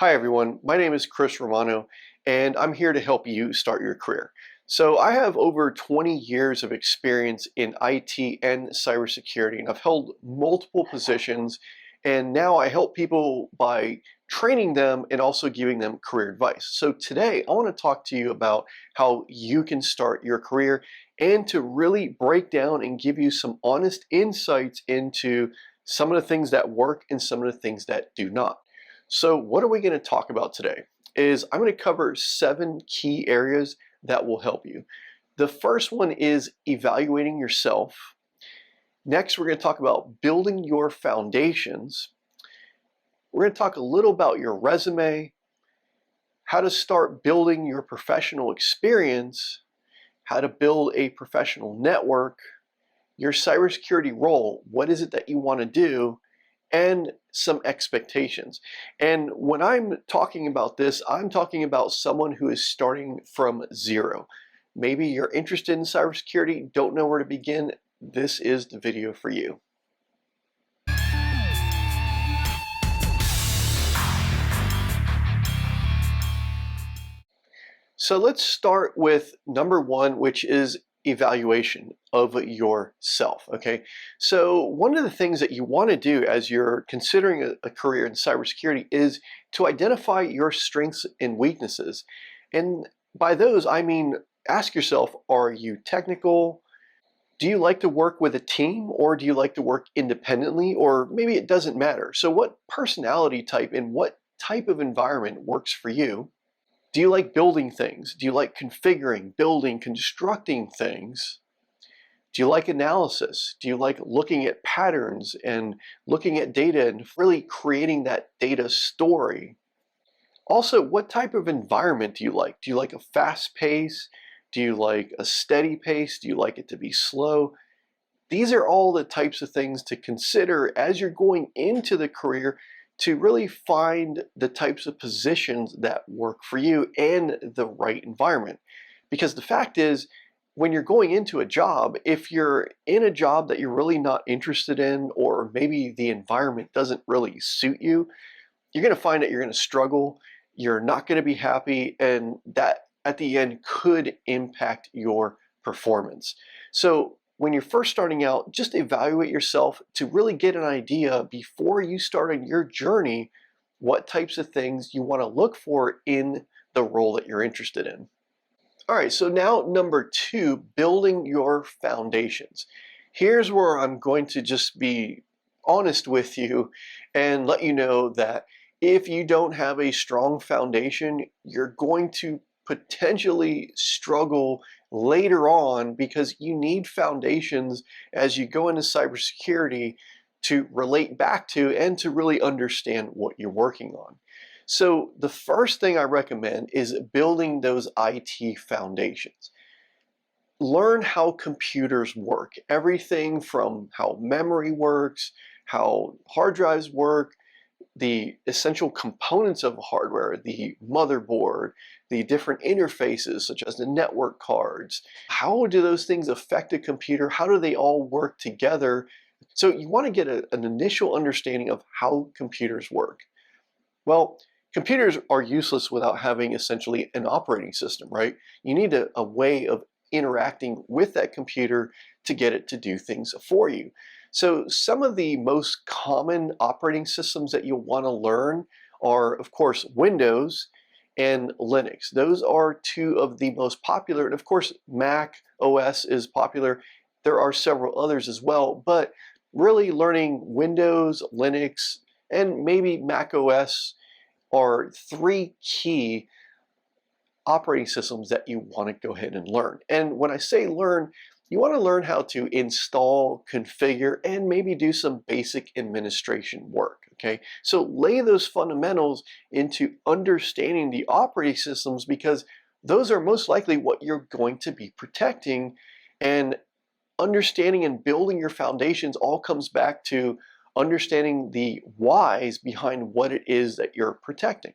Hi everyone, my name is Chris Romano and I'm here to help you start your career. So I have over 20 years of experience in IT and cybersecurity, and I've held multiple positions, and now I help people by training them and also giving them career advice. So today I want to talk to you about how you can start your career and to really break down and give you some honest insights into some of the things that work and some of the things that do not. So what are we going to talk about today? I'm going to cover 7 key areas that will help you. The first one is evaluating yourself. Next, we're going to talk about building your foundations. We're going to talk a little about your resume, how to start building your professional experience, how to build a professional network, your cybersecurity role, what is it that you want to do, and some expectations. And when I'm talking about this, I'm talking about someone who is starting from zero. Maybe you're interested in cybersecurity, don't know where to begin. This is the video for you. So let's start with number one, which is evaluation of yourself. Okay, so one of the things that you want to do as you're considering a career in cybersecurity is to identify your strengths and weaknesses. And by those, I mean, ask yourself, are you technical? Do you like to work with a team, or do you like to work independently? Or maybe it doesn't matter. So what personality type and what type of environment works for you? Do you like building things? Do you like configuring, building, constructing things? Do you like analysis? Do you like looking at patterns and looking at data and really creating that data story? Also, what type of environment do you like? Do you like a fast pace? Do you like a steady pace? Do you like it to be slow? These are all the types of things to consider as you're going into the career to really find the types of positions that work for you and the right environment. Because the fact is, when you're going into a job, if you're in a job that you're really not interested in, or maybe the environment doesn't really suit you, you're going to find that you're going to struggle, you're not going to be happy, and that at the end could impact your performance. So when you're first starting out, just evaluate yourself to really get an idea before you start on your journey what types of things you want to look for in the role that you're interested in. All right, so now number 2, building your foundations. Here's where I'm going to just be honest with you and let you know that if you don't have a strong foundation, you're going to potentially struggle later on, because you need foundations as you go into cybersecurity to relate back to and to really understand what you're working on. So the first thing I recommend is building those IT foundations. Learn how computers work, everything from how memory works, how hard drives work, the essential components of hardware, the motherboard, the different interfaces such as the network cards. How do those things affect a computer? How do they all work together? So you want to get an initial understanding of how computers work. Well, computers are useless without having essentially an operating system, right? You need a way of interacting with that computer to get it to do things for you. So some of the most common operating systems that you'll want to learn are, of course, Windows and Linux. Those are 2 of the most popular, and of course, Mac OS is popular. There are several others as well, but really learning Windows, Linux, and maybe Mac OS are 3 key operating systems that you want to go ahead and learn. And when I say learn, you want to learn how to install, configure, and maybe do some basic administration work. Okay, so lay those fundamentals into understanding the operating systems, because those are most likely what you're going to be protecting. And understanding and building your foundations all comes back to understanding the whys behind what it is that you're protecting.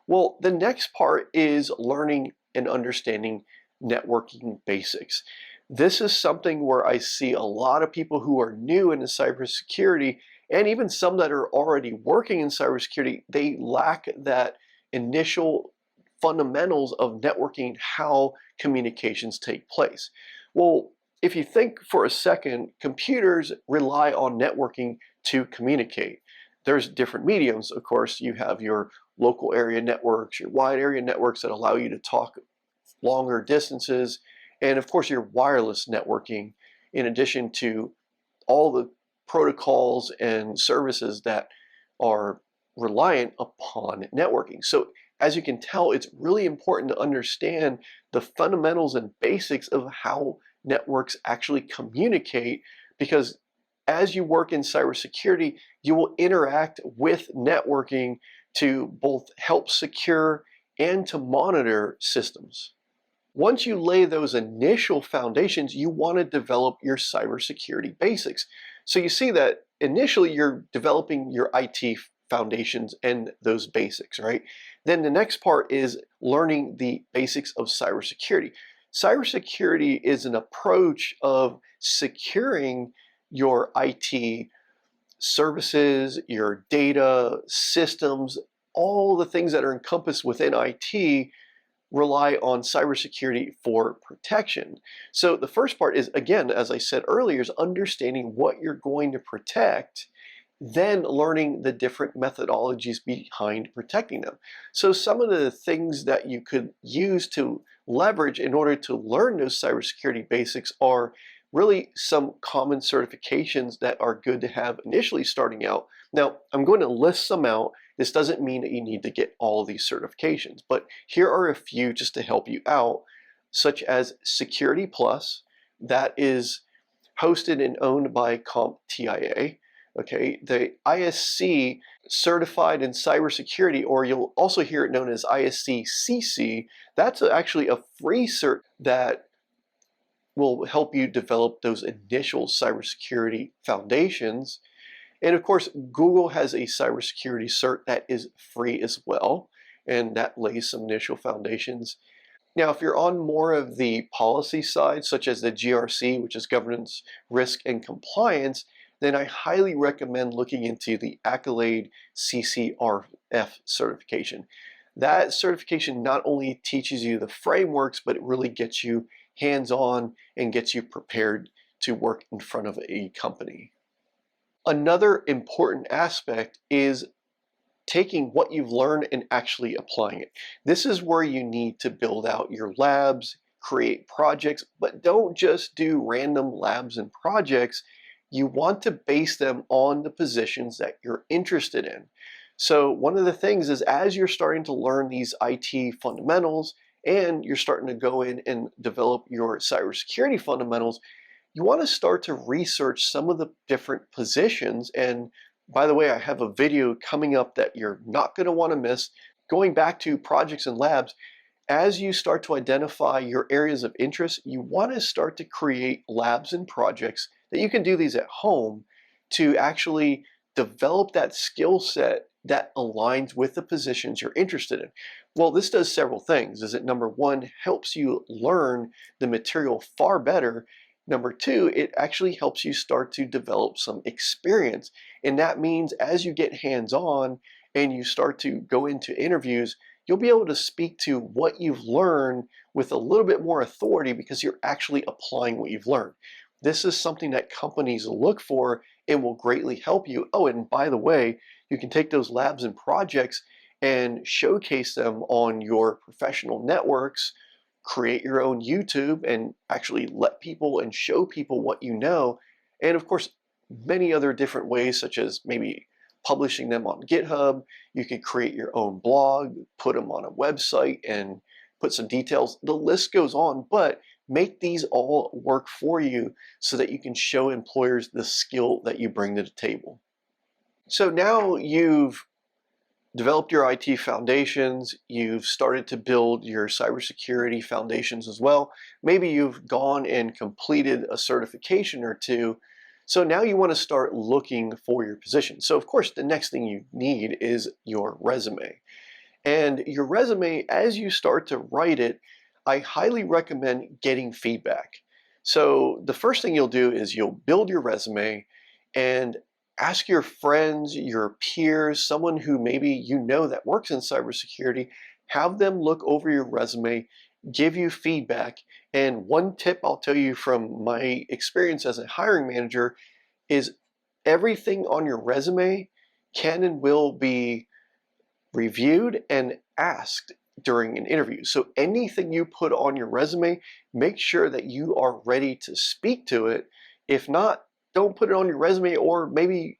Well, the next part is learning and understanding networking basics. This is something where I see a lot of people who are new into cybersecurity And even some that are already working in cybersecurity, they lack that initial fundamentals of networking, how communications take place. Well, if you think for a second, computers rely on networking to communicate. There's different mediums, of course. You have your local area networks, your wide area networks that allow you to talk longer distances, and of course your wireless networking, in addition to all the protocols and services that are reliant upon networking. So as you can tell, it's really important to understand the fundamentals and basics of how networks actually communicate, because as you work in cybersecurity, you will interact with networking to both help secure and to monitor systems. Once you lay those initial foundations, you want to develop your cybersecurity basics. So you see that initially you're developing your IT foundations and those basics, right? Then the next part is learning the basics of cybersecurity. Cybersecurity is an approach of securing your IT services, your data, systems, all the things that are encompassed within IT rely on cybersecurity for protection. So the first part is, again, as I said earlier, is understanding what you're going to protect, then learning the different methodologies behind protecting them. So some of the things that you could use to leverage in order to learn those cybersecurity basics are really some common certifications that are good to have initially starting out. Now, I'm going to list some out. This doesn't mean that you need to get all of these certifications, but here are a few just to help you out, such as Security Plus, that is hosted and owned by CompTIA. Okay, the ISC certified in cybersecurity, or you'll also hear it known as ISC CC, that's actually a free cert that will help you develop those initial cybersecurity foundations. And of course, Google has a cybersecurity cert that is free as well, and that lays some initial foundations. Now, if you're on more of the policy side, such as the GRC, which is governance, risk, and compliance, then I highly recommend looking into the Accolade CCRF certification. That certification not only teaches you the frameworks, but it really gets you hands-on and gets you prepared to work in front of a company. Another important aspect is taking what you've learned and actually applying it. This is where you need to build out your labs, create projects, but don't just do random labs and projects. You want to base them on the positions that you're interested in. So one of the things is, as you're starting to learn these IT fundamentals and you're starting to go in and develop your cybersecurity fundamentals, you want to start to research some of the different positions. And by the way, I have a video coming up that you're not going to want to miss. Going back to projects and labs, as you start to identify your areas of interest, you want to start to create labs and projects that you can do these at home to actually develop that skill set that aligns with the positions you're interested in. Well, this does several things. Is it, number one, helps you learn the material far better. Number two, it actually helps you start to develop some experience. And that means as you get hands-on and you start to go into interviews, you'll be able to speak to what you've learned with a little bit more authority because you're actually applying what you've learned. This is something that companies look for and will greatly help you. Oh, and by the way, you can take those labs and projects and showcase them on your professional networks, create your own YouTube and actually let people and show people what you know. And of course, many other different ways, such as maybe publishing them on GitHub. You could create your own blog, put them on a website and put some details. The list goes on, but make these all work for you so that you can show employers the skill that you bring to the table. So now you've developed your IT foundations, you've started to build your cybersecurity foundations as well. Maybe you've gone and completed a certification or two. So now you want to start looking for your position. So of course, the next thing you need is your resume. And your resume, as you start to write it, I highly recommend getting feedback. So the first thing you'll do is you'll build your resume, and ask your friends, your peers, someone who maybe you know that works in cybersecurity, have them look over your resume, give you feedback. And one tip I'll tell you from my experience as a hiring manager is everything on your resume can and will be reviewed and asked during an interview. So anything you put on your resume, make sure that you are ready to speak to it. If not, don't put it on your resume, or maybe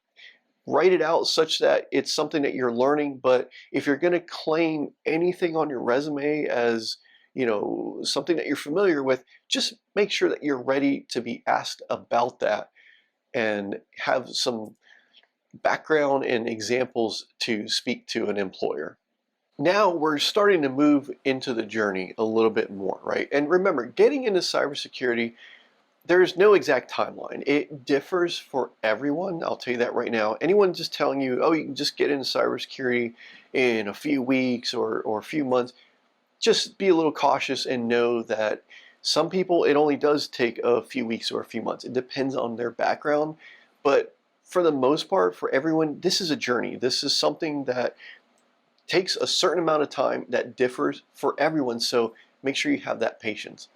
write it out such that it's something that you're learning. But if you're going to claim anything on your resume as, something that you're familiar with, just make sure that you're ready to be asked about that and have some background and examples to speak to an employer. Now we're starting to move into the journey a little bit more, right? And remember, getting into cybersecurity, there's no exact timeline. It differs for everyone. I'll tell you that right now. Anyone just telling you, oh, you can just get into cybersecurity in a few weeks or a few months, just be a little cautious and know that some people, it only does take a few weeks or a few months. It depends on their background. But for the most part, for everyone, this is a journey. This is something that takes a certain amount of time that differs for everyone. So make sure you have that patience.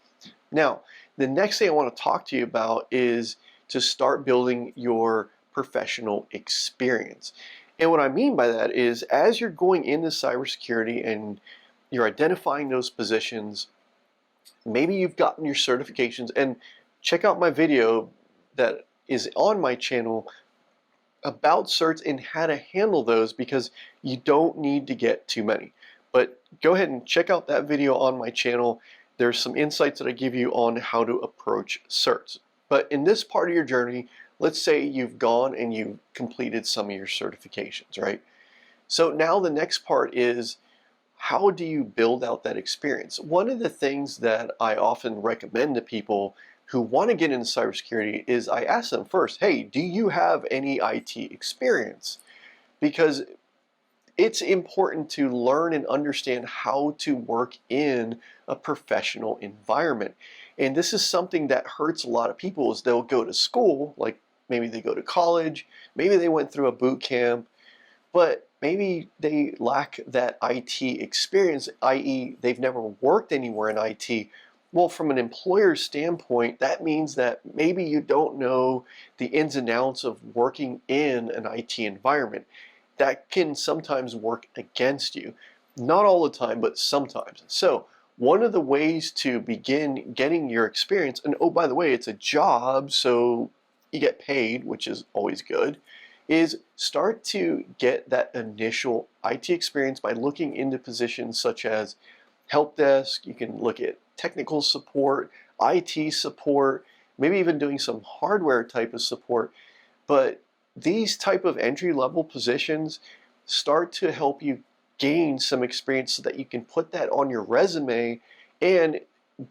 Now, the next thing I want to talk to you about is to start building your professional experience. And what I mean by that is, as you're going into cybersecurity and you're identifying those positions, maybe you've gotten your certifications, and check out my video that is on my channel about certs and how to handle those, because you don't need to get too many. But go ahead and check out that video on my channel. There's some insights that I give you on how to approach certs. But in this part of your journey, let's say you've gone and you've completed some of your certifications, right? So now the next part is, how do you build out that experience? One of the things that I often recommend to people who want to get into cybersecurity is I ask them first, hey, do you have any IT experience? Because it's important to learn and understand how to work in a professional environment. And this is something that hurts a lot of people, is they'll go to school, like maybe they go to college, maybe they went through a boot camp, but maybe they lack that IT experience, i.e. they've never worked anywhere in IT. Well, from an employer standpoint, that means that maybe you don't know the ins and outs of working in an IT environment. That can sometimes work against you. Not all the time, but sometimes. So one of the ways to begin getting your experience, and oh, by the way, it's a job, so you get paid, which is always good, is start to get that initial IT experience by looking into positions such as help desk. You can look at technical support, IT support, maybe even doing some hardware type of support. But these type of entry-level positions start to help you gain some experience so that you can put that on your resume. And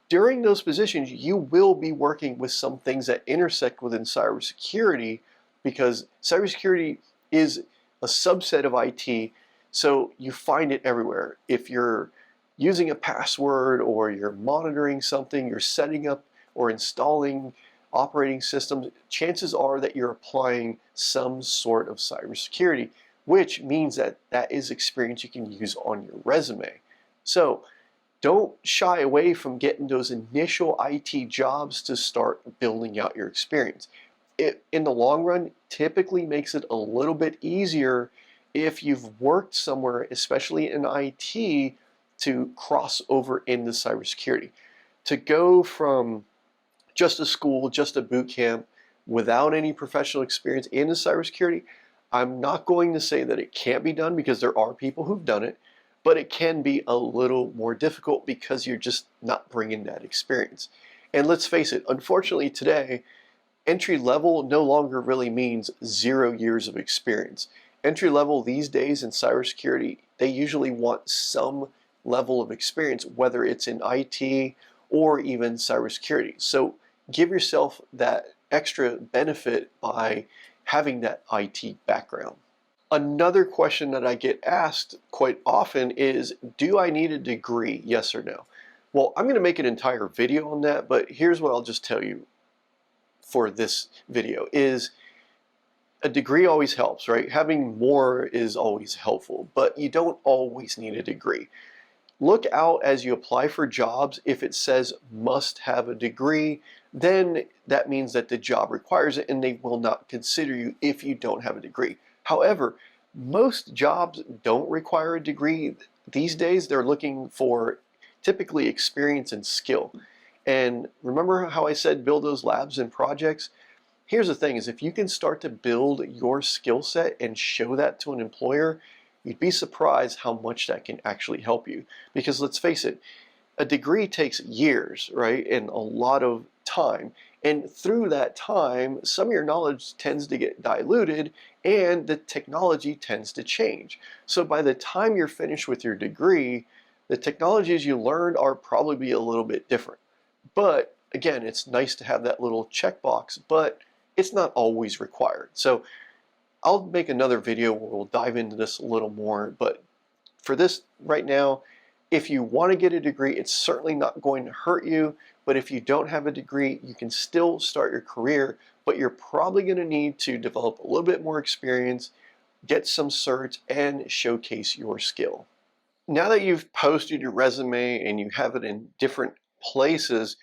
during those positions, you will be working with some things that intersect within cybersecurity, because cybersecurity is a subset of IT, so you find it everywhere. If you're using a password, or you're monitoring something, you're setting up or installing operating systems, chances are that you're applying some sort of cybersecurity, which means that that is experience you can use on your resume. So don't shy away from getting those initial IT jobs to start building out your experience. It, in the long run, typically makes it a little bit easier if you've worked somewhere, especially in IT, to cross over into cybersecurity. To go from just a school, just a boot camp, without any professional experience into cybersecurity, I'm not going to say that it can't be done, because there are people who've done it, but it can be a little more difficult because you're just not bringing that experience. And let's face it, unfortunately today, entry level no longer really means 0 years of experience. Entry level these days in cybersecurity, they usually want some level of experience, whether it's in IT or even cybersecurity. So give yourself that extra benefit by having that IT background. Another question that I get asked quite often is, do I need a degree, yes or no? Well, I'm going to make an entire video on that, but here's what I'll just tell you for this video is, A degree always helps, right? Having more is always helpful, but you don't always need a degree. Look out as you apply for jobs. If it says must have a degree, then that means that the job requires it and they will not consider you if you don't have a degree. However, most jobs don't require a degree. These days, they're looking for typically experience and skill. And remember how I said build those labs and projects? Here's the thing is if you can start to build your skill set and show that to an employer, you'd be surprised how much that can actually help you. Because let's face it, a degree takes years, right? And a lot of time. And through that time, some of your knowledge tends to get diluted and the technology tends to change. So by the time you're finished with your degree, the technologies you learned are probably be a little bit different. But again, it's nice to have that little checkbox, but it's not always required. So I'll make another video where we'll dive into this a little more, but for this right now, if you want to get a degree, it's certainly not going to hurt you, but if you don't have a degree, you can still start your career, but you're probably going to need to develop a little bit more experience, get some certs, and showcase your skill. Now that you've posted your resume and you have it in different places,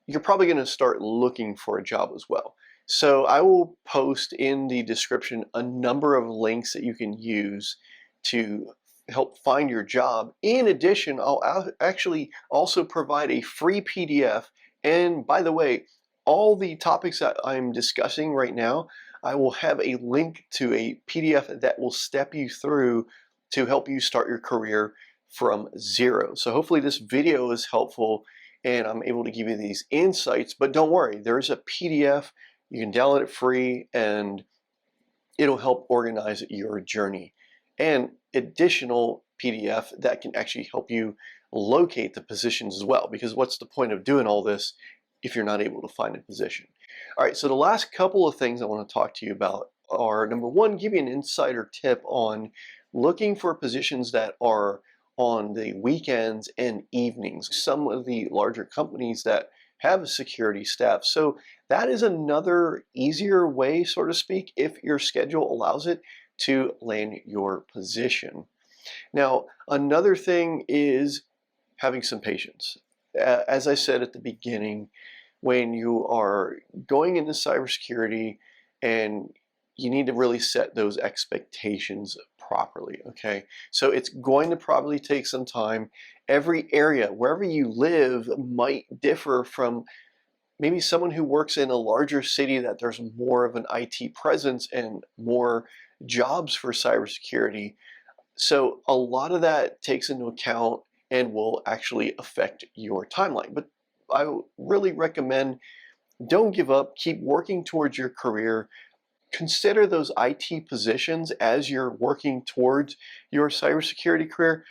you're probably going to start looking for a job as well. So I will post in the description a number of links that you can use to help find your job. In addition, I'll actually also provide a free PDF. And by the way, all the topics that I'm discussing right now, I will have a link to a PDF that will step you through to help you start your career from zero. So hopefully this video is helpful and I'm able to give you these insights, but don't worry, there's a PDF, you can download it free and it'll help organize your journey. And additional PDF that can actually help you locate the positions as well, because what's the point of doing all this if you're not able to find a position? All right, so the last couple of things I want to talk to you about are, number one, give you an insider tip on looking for positions that are on the weekends and evenings. Some of the larger companies that have a security staff. So that is another easier way, so to speak, if your schedule allows it, to land your position. Now, another thing is having some patience. As I said at the beginning, when you are going into cybersecurity and you need to really set those expectations properly, okay? So it's going to probably take some time. Every area, wherever you live, might differ from maybe someone who works in a larger city that there's more of an IT presence and more jobs for cybersecurity. So a lot of that takes into account and will actually affect your timeline. But I really recommend don't give up, keep working towards your career. Consider those IT positions as you're working towards your cybersecurity career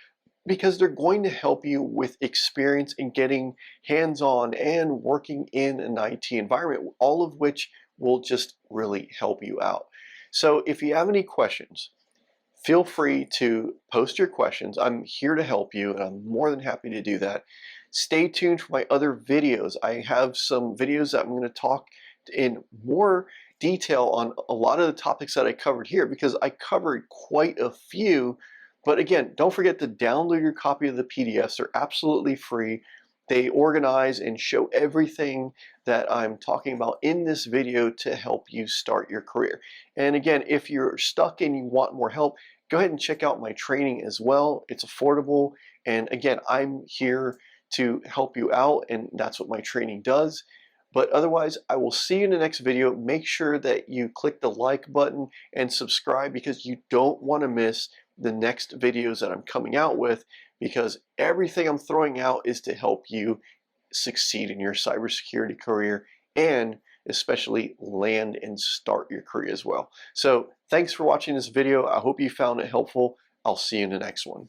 because they're going to help you with experience in getting hands-on and working in an IT environment, all of which will just really help you out. So if you have any questions, feel free to post your questions. I'm here to help you and I'm more than happy to do that. Stay tuned for my other videos. I have some videos that I'm going to talk in more detail on a lot of the topics that I covered here because I covered quite a few. But again, don't forget to download your copy of the PDFs. They're absolutely free. They organize and show everything that I'm talking about in this video to help you start your career. And again, if you're stuck and you want more help, go ahead and check out my training as well. It's affordable. And again, I'm here to help you out, and that's what my training does. But otherwise, I will see you in the next video. Make sure that you click the like button and subscribe because you don't want to miss the next videos that I'm coming out with, because everything I'm throwing out is to help you succeed in your cybersecurity career and especially land and start your career as well. So thanks for watching this video. I hope you found it helpful. I'll see you in the next one.